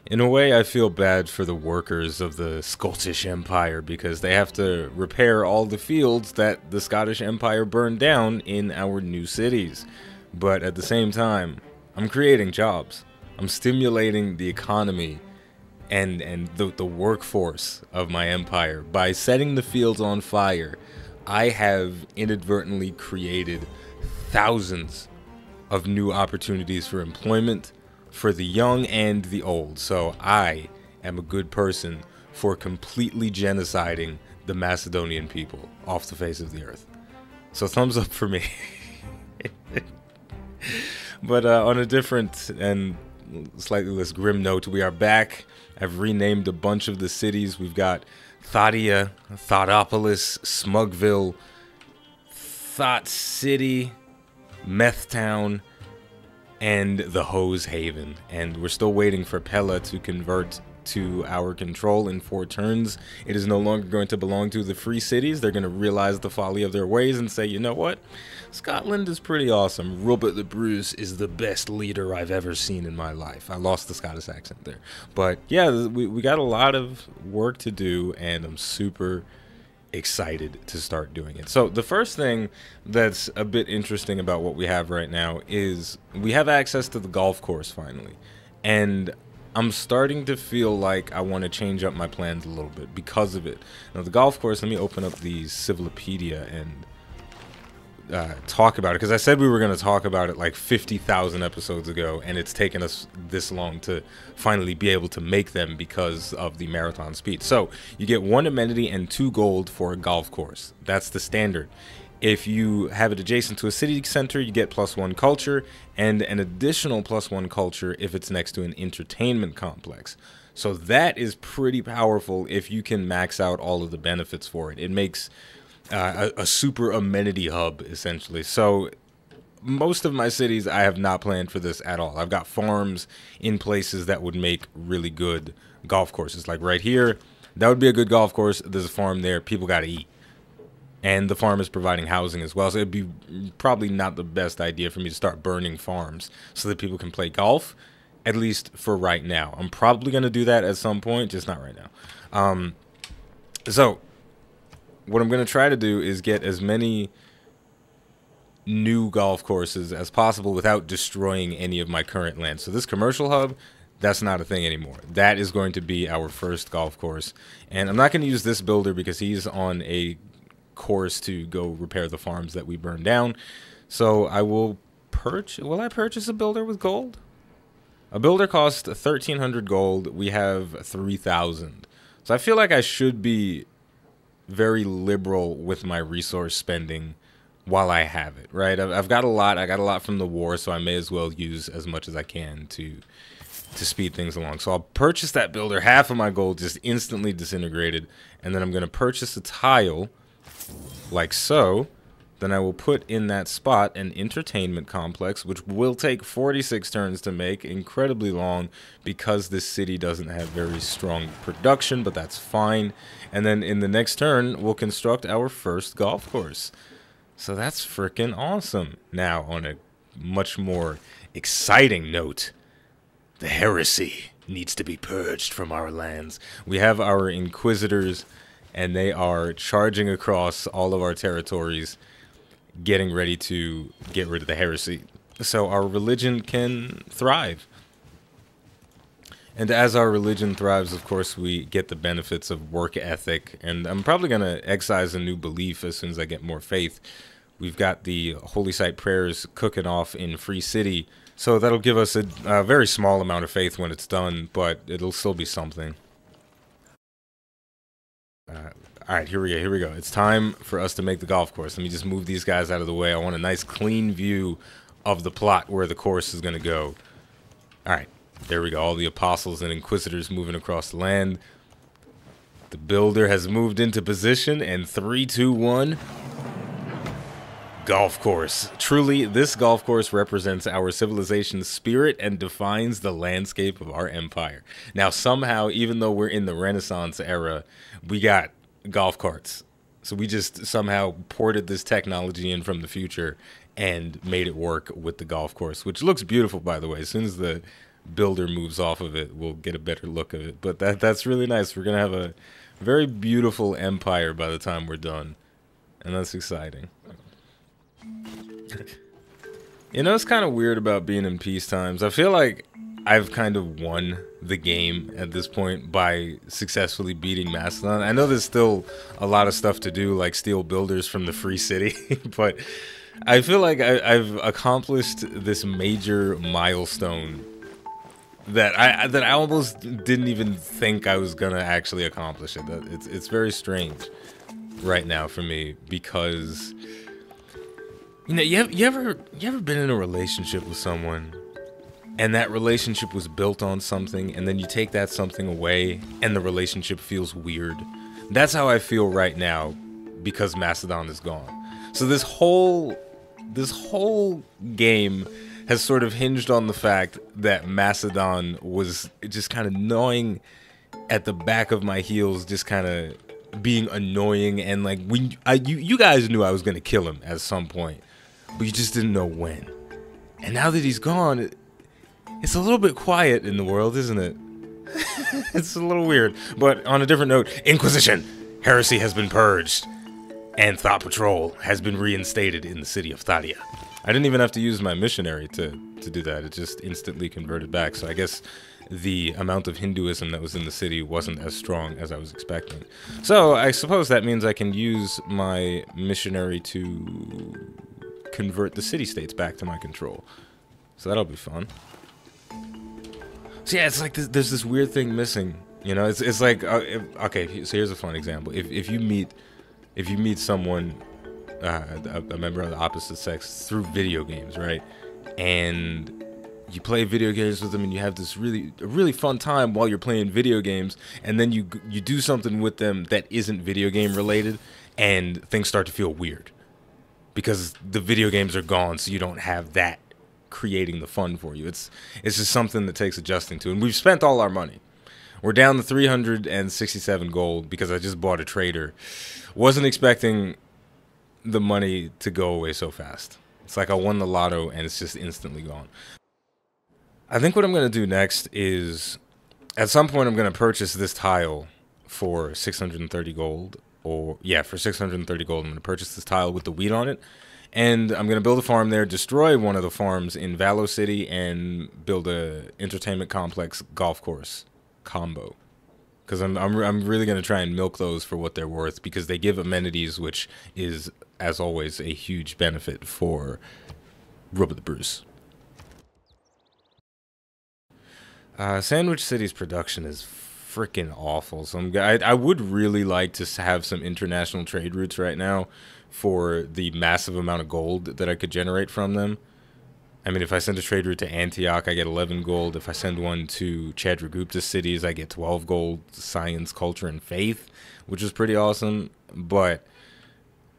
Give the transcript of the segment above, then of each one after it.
In a way, I feel bad for the workers of the Scottish Empire because they have to repair all the fields that the Scottish Empire burned down in our new cities. But at the same time, I'm creating jobs. I'm stimulating the economy and the workforce of my empire. By setting the fields on fire, I have inadvertently created thousands of new opportunities for employment for the young and the old. So I am a good person for completely genociding the Macedonian people off the face of the earth. So thumbs up for me. But on a different and slightly less grim note, we are back. I've renamed a bunch of the cities. We've got Thotia, Thotopolis, Smugville, Thought City, Methtown, and the Hose Haven. And we're still waiting for Pella to convert to our control in 4 turns. It is no longer going to belong to the free cities. They're going to realize the folly of their ways and say, you know what? Scotland is pretty awesome. Robert the Bruce is the best leader I've ever seen in my life. I lost the Scottish accent there. But yeah, we got a lot of work to do, and I'm super excited to start doing it. So the first thing that's a bit interesting about what we have right now is we have access to the golf course finally. And I'm starting to feel like I want to change up my plans a little bit because of it. Now the golf course, let me open up the Civilopedia and talk about it, because I said we were going to talk about it like 50,000 episodes ago, and it's taken us this long to finally be able to make them because of the marathon speed. So you get 1 amenity and 2 gold for a golf course. That's the standard. If you have it adjacent to a city center, you get +1 culture, and an additional +1 culture if it's next to an entertainment complex. So that is pretty powerful if you can max out all of the benefits for it. It makes a super amenity hub, essentially. So most of my cities, I have not planned for this at all. I've got farms in places that would make really good golf courses. Like right here, that would be a good golf course. There's a farm there. People got to eat. And the farm is providing housing as well. So it'd be probably not the best idea for me to start burning farms so that people can play golf, at least for right now. I'm probably going to do that at some point, just not right now. So what I'm going to try to do is get as many new golf courses as possible without destroying any of my current land. So this commercial hub, that's not a thing anymore. That is going to be our first golf course. And I'm not going to use this builder because he's on a course to go repair the farms that we burned down. So I will will I purchase a builder with gold? A builder costs 1,300 gold. We have 3,000. So I feel like I should be very liberal with my resource spending while I have it, right? I've got a lot. I got a lot from the war, so I may as well use as much as I can to speed things along. So I'll purchase that builder. Half of my gold just instantly disintegrated, and then I'm going to purchase a tile like so. Then I will put in that spot an entertainment complex, which will take 46 turns to make, incredibly long because this city doesn't have very strong production, but that's fine. And then in the next turn, we'll construct our first golf course. So that's freaking awesome. Now, on a much more exciting note, the heresy needs to be purged from our lands. We have our inquisitors, and they are charging across all of our territories, getting ready to get rid of the heresy, so our religion can thrive. And as our religion thrives, of course, we get the benefits of work ethic, and I'm probably going to excise a new belief as soon as I get more faith. We've got the Holy Site prayers cooking off in Free City, so that'll give us a very small amount of faith when it's done, but it'll still be something. All right, here we go. It's time for us to make the golf course. Let me just move these guys out of the way. I want a nice clean view of the plot where the course is going to go. All right, there we go. All the apostles and inquisitors moving across the land. The builder has moved into position, and 3, 2, 1. Golf course. Truly, this golf course represents our civilization's spirit and defines the landscape of our empire. Now, somehow, even though we're in the Renaissance era, we got golf carts. So we just somehow ported this technology in from the future and made it work with the golf course, which looks beautiful, by the way. As soon as the builder moves off of it, we'll get a better look of it. But that's really nice. We're gonna have a very beautiful empire by the time we're done, and that's exciting. You know, it's kind of weird about being in peace times. I feel like I've kind of won the game at this point by successfully beating Macedon. I know there's still a lot of stuff to do, like steal builders from the free city, but I feel like I've accomplished this major milestone that I almost didn't even think I was gonna actually accomplish it. It's very strange right now for me, because you know, you ever been in a relationship with someone and that relationship was built on something, and then you take that something away and the relationship feels weird? That's how I feel right now, because Macedon is gone. So this whole game has sort of hinged on the fact that Macedon was just kind of gnawing at the back of my heels, just kind of being annoying, and like you guys knew I was gonna kill him at some point, but you just didn't know when. And now that he's gone, it's a little bit quiet in the world, isn't it? It's a little weird. But on a different note, Inquisition! Heresy has been purged, and Thought Patrol has been reinstated in the city of Thadia. I didn't even have to use my missionary to do that. It just instantly converted back. So I guess the amount of Hinduism that was in the city wasn't as strong as I was expecting. So I suppose that means I can use my missionary to convert the city-states back to my control. So that'll be fun. So yeah, it's like there's this weird thing missing. You know, it's like okay. So here's a fun example. If you meet someone, a member of the opposite sex, through video games, right? And you play video games with them, and you have this really fun time while you're playing video games, and then you do something with them that isn't video game related, and things start to feel weird because the video games are gone, so you don't have that creating the fun for you. It's just something that takes adjusting to, and we've spent all our money. We're down to 367 gold because I just bought a trader. Wasn't expecting the money to go away so fast. It's like I won the lotto and it's just instantly gone. I think what I'm going to do next is, at some point I'm going to purchase this tile for 630 gold. Or, yeah, for 630 gold, I'm going to purchase this tile with the wheat on it. And I'm going to build a farm there, destroy one of the farms in Valo City, and build a entertainment complex golf course combo. Because I'm really going to try and milk those for what they're worth, because they give amenities, which is, as always, a huge benefit for Rubber the Bruce. Sandwich City's production is freaking awful. So I would really like to have some international trade routes right now for the massive amount of gold that I could generate from them. I mean, if I send a trade route to Antioch, I get 11 gold. If I send one to Chandragupta cities, I get 12 gold. Science, culture, and faith, which is pretty awesome. But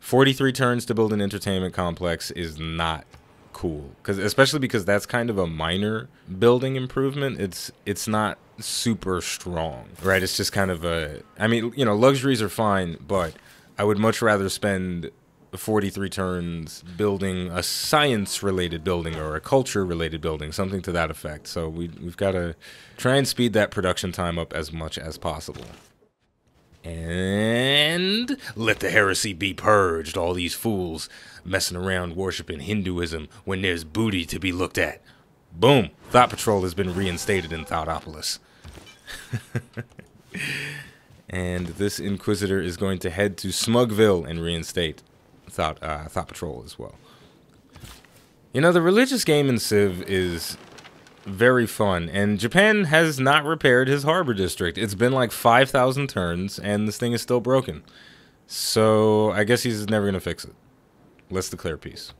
43 turns to build an entertainment complex is not cool, especially because that's kind of a minor building improvement. It's not super strong, right? It's just kind of a, I mean, you know, luxuries are fine, but I would much rather spend 43 turns building a science-related building or a culture-related building, something to that effect. So we've got to try and speed that production time up as much as possible. And let the heresy be purged, all these fools messing around worshiping Hinduism when there's booty to be looked at. Boom! Thought Patrol has been reinstated in Thoughtopolis. And this Inquisitor is going to head to Smugville and reinstate Thought Patrol as well. You know, the religious game in Civ is very fun, and Japan has not repaired his harbor district. It's been like 5,000 turns, and this thing is still broken. So I guess he's never going to fix it. Let's declare peace.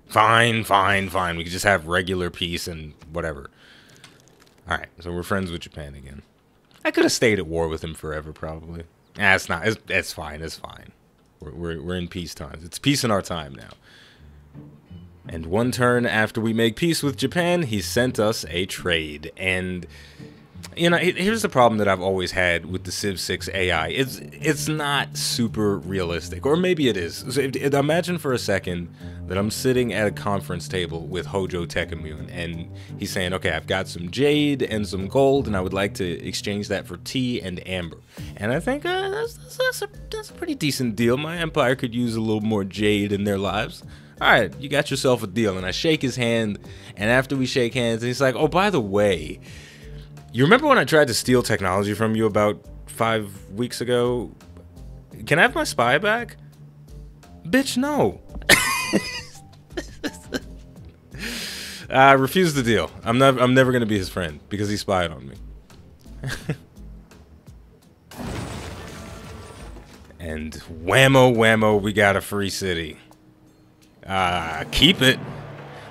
Fine. We can just have regular peace and whatever. Alright, so we're friends with Japan again. I could have stayed at war with him forever, probably. It's not. It's fine. It's fine. We're in peace times. It's peace in our time now. And one turn after we make peace with Japan, he sent us a trade. And You know, here's the problem that I've always had with the Civ VI AI. It's not super realistic, or maybe it is. So imagine for a second that I'm sitting at a conference table with Hojo Tekkamune, and he's saying, okay, I've got some jade and some gold, and I would like to exchange that for tea and amber. And I think that's a pretty decent deal. My empire could use a little more jade in their lives. All right, you got yourself a deal. And I shake his hand, and after we shake hands, he's like, oh, by the way, you remember when I tried to steal technology from you about 5 weeks ago? Can I have my spy back? Bitch, no. I refuse the deal. I'm never gonna be his friend because he spied on me. And whammo whammo, we got a free city. Keep it.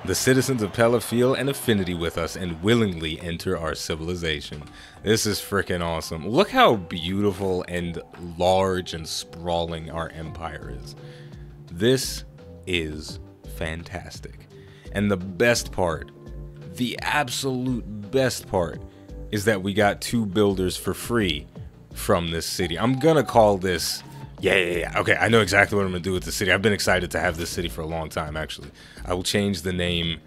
The citizens of Pella feel an affinity with us and willingly enter our civilization. This is freaking awesome. Look how beautiful and large and sprawling our empire is. This is fantastic. And the best part, the absolute best part, is that we got 2 builders for free from this city. I'm gonna call this... Yeah. Okay, I know exactly what I'm going to do with the city. I've been excited to have this city for a long time, actually. I will change the name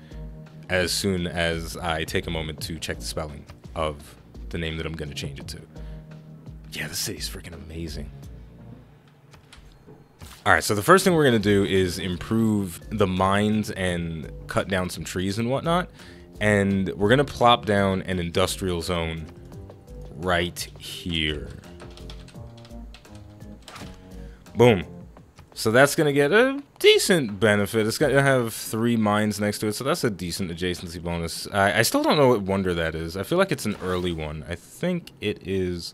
as soon as I take a moment to check the spelling of the name that I'm going to change it to. Yeah, the city's freaking amazing. Alright, so the first thing we're going to do is improve the mines and cut down some trees and whatnot. And we're going to plop down an industrial zone right here. Boom. So that's going to get a decent benefit. It's going to have 3 mines next to it, so that's a decent adjacency bonus. I still don't know what wonder that is. I feel like it's an early one. I think it is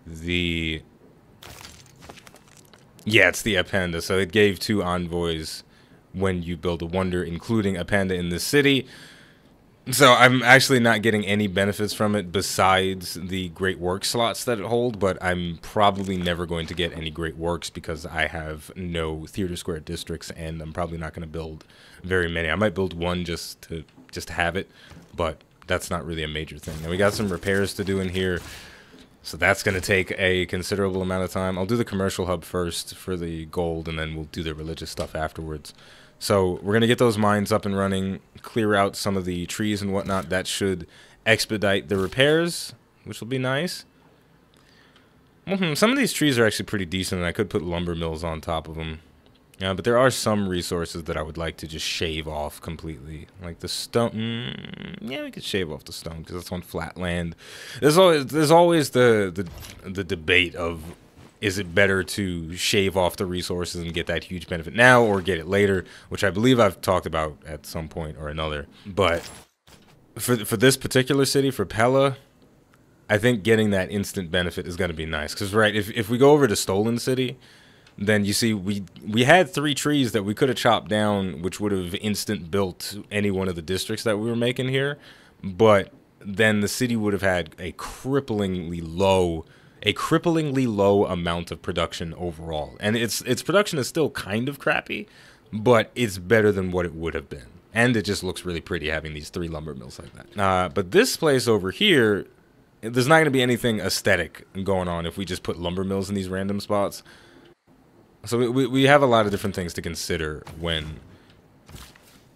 the... Yeah, it's the Appanda. So it gave 2 envoys when you build a wonder, including Appanda in the city. So I'm actually not getting any benefits from it besides the great work slots that it hold, but I'm probably never going to get any great works because I have no theater square districts, and I'm probably not going to build very many. I might build 1 just to have it, but that's not really a major thing. And we got some repairs to do in here, so that's going to take a considerable amount of time. I'll do the commercial hub first for the gold, and then we'll do the religious stuff afterwards. So we're going to get those mines up and running, clear out some of the trees and whatnot. That should expedite the repairs, which will be nice. Some of these trees are actually pretty decent, and I could put lumber mills on top of them. But there are some resources that I would like to just shave off completely. Like the stone. Yeah, we could shave off the stone because that's on flat land. There's always the debate of, is it better to shave off the resources and get that huge benefit now or get it later, which I believe I've talked about at some point or another. But for this particular city, for Pella, I think getting that instant benefit is going to be nice. Because, right, if we go over to Stolen City, then you see we had 3 trees that we could have chopped down, which would have instant built any one of the districts that we were making here. But then the city would have had a cripplingly low amount of production overall. And its production is still kind of crappy, but it's better than what it would have been. And it just looks really pretty having these 3 lumber mills like that. But this place over here, there's not going to be anything aesthetic going on if we just put lumber mills in these random spots. So we have a lot of different things to consider when,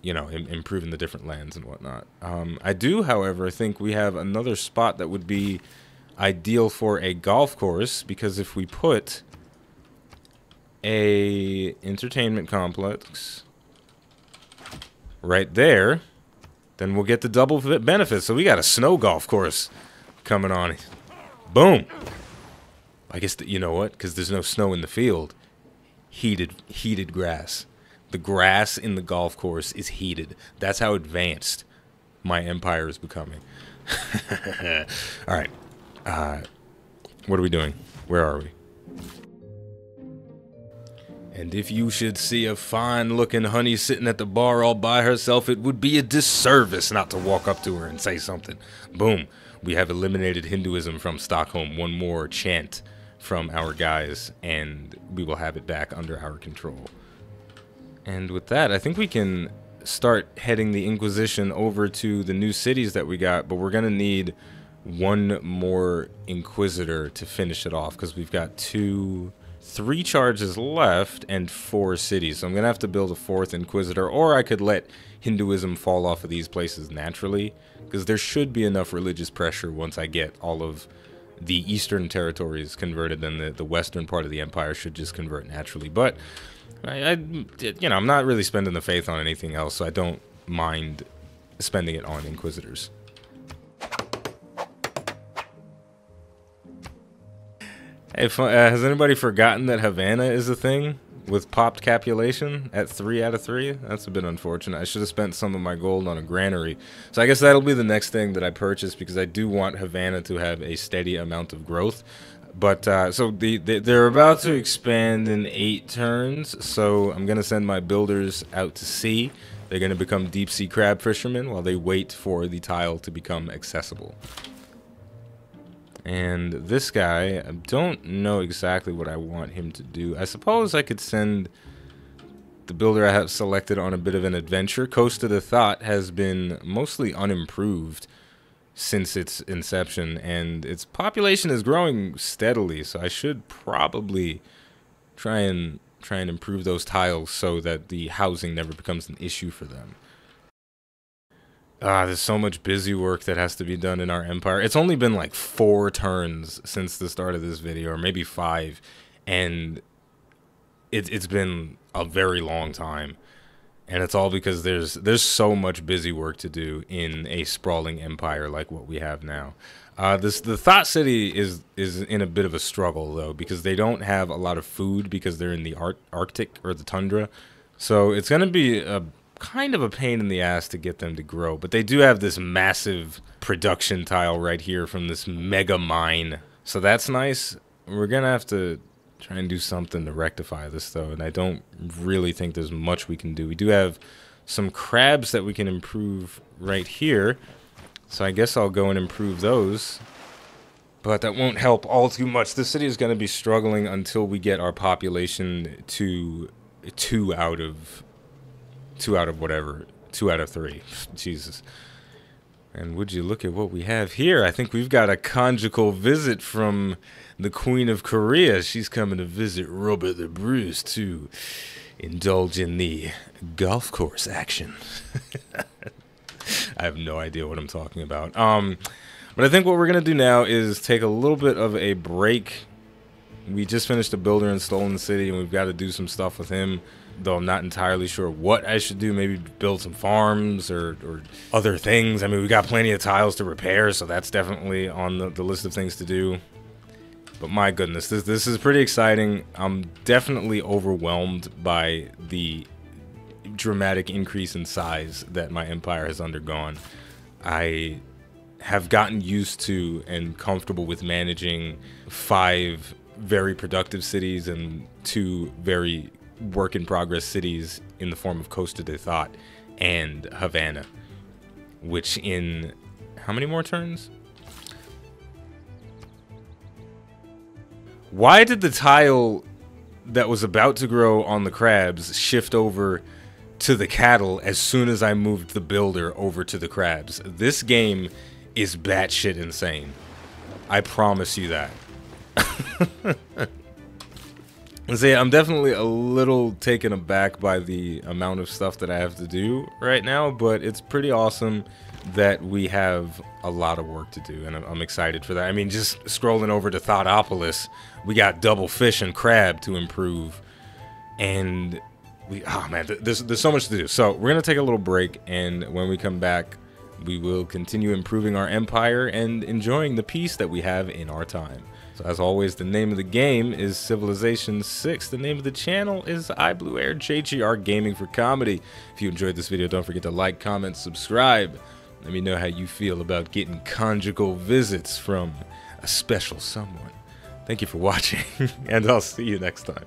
you know, improving the different lands and whatnot. I do, however, think we have another spot that would be ideal for a golf course, because if we put a entertainment complex right there, then we'll get the double benefit. So we got a snow golf course coming on. Boom. I guess you know what? Because there's no snow in the field. Heated grass. The grass in the golf course is heated. That's how advanced my empire is becoming. All right. What are we doing? Where are we? And if you should see a fine-looking honey sitting at the bar all by herself, it would be a disservice not to walk up to her and say something. Boom. We have eliminated Hinduism from Stockholm. 1 more chant from our guys, and we will have it back under our control. And with that, I think we can start heading the Inquisition over to the new cities that we got, but we're going to need one more Inquisitor to finish it off, because we've got 3 charges left and 4 cities. So I'm going to have to build a 4th Inquisitor, or I could let Hinduism fall off of these places naturally, because there should be enough religious pressure once I get all of the eastern territories converted, then the western part of the empire should just convert naturally. But I'm not really spending the faith on anything else, so I don't mind spending it on Inquisitors. Hey, has anybody forgotten that Havana is a thing with popped capulation at 3 out of 3? That's a bit unfortunate. I should have spent some of my gold on a granary. So I guess that'll be the next thing that I purchase, because I do want Havana to have a steady amount of growth. But so they're about to expand in 8 turns, so I'm going to send my builders out to sea. They're going to become deep sea crab fishermen while they wait for the tile to become accessible. And this guy, I don't know exactly what I want him to do. I suppose I could send the builder I have selected on a bit of an adventure. Coast of the Thought has been mostly unimproved since its inception, and its population is growing steadily, so I should probably try and improve those tiles so that the housing never becomes an issue for them. There's so much busy work that has to be done in our empire. It's only been like 4 turns since the start of this video, or maybe 5, and it's been a very long time. And it's all because there's so much busy work to do in a sprawling empire like what we have now. The Thought City is in a bit of a struggle, though, because they don't have a lot of food because they're in the Arctic or the tundra. So it's going to be a kind of a pain in the ass to get them to grow. But they do have this massive production tile right here from this mega mine. So that's nice. We're going to have to try and do something to rectify this, though, and I don't really think there's much we can do. We do have some crabs that we can improve right here, so I guess I'll go and improve those. But that won't help all too much. This city is going to be struggling until we get our population to 2 out of 3. Jesus. And would you look at what we have here? I think we've got a conjugal visit from the Queen of Korea. She's coming to visit Robert the Bruce to indulge in the golf course action. I have no idea what I'm talking about. But I think what we're going to do now is take a little bit of a break. We just finished a builder in Stolen City, and we've got to do some stuff with him. Though I'm not entirely sure what I should do. Maybe build some farms or other things. I mean, we got plenty of tiles to repair, so that's definitely on the list of things to do. But my goodness, this is pretty exciting. I'm definitely overwhelmed by the dramatic increase in size that my empire has undergone. I have gotten used to and comfortable with managing 5 very productive cities and 2 very work-in-progress cities in the form of Coast of the Thought and Havana, which in how many more turns? Why did the tile that was about to grow on the crabs shift over to the cattle as soon as I moved the builder over to the crabs? This game is batshit insane. I promise you that. So yeah, I'm definitely a little taken aback by the amount of stuff that I have to do right now, but it's pretty awesome that we have a lot of work to do, and I'm excited for that. I mean, just scrolling over to Thoughtopolis, we got double fish and crab to improve, and oh man, there's so much to do. So we're gonna take a little break, and when we come back, we will continue improving our empire and enjoying the peace that we have in our time. So as always, the name of the game is Civilization VI. The name of the channel is iBluairJgR Gaming for Comedy. If you enjoyed this video, don't forget to like, comment, subscribe. Let me know how you feel about getting conjugal visits from a special someone. Thank you for watching, and I'll see you next time.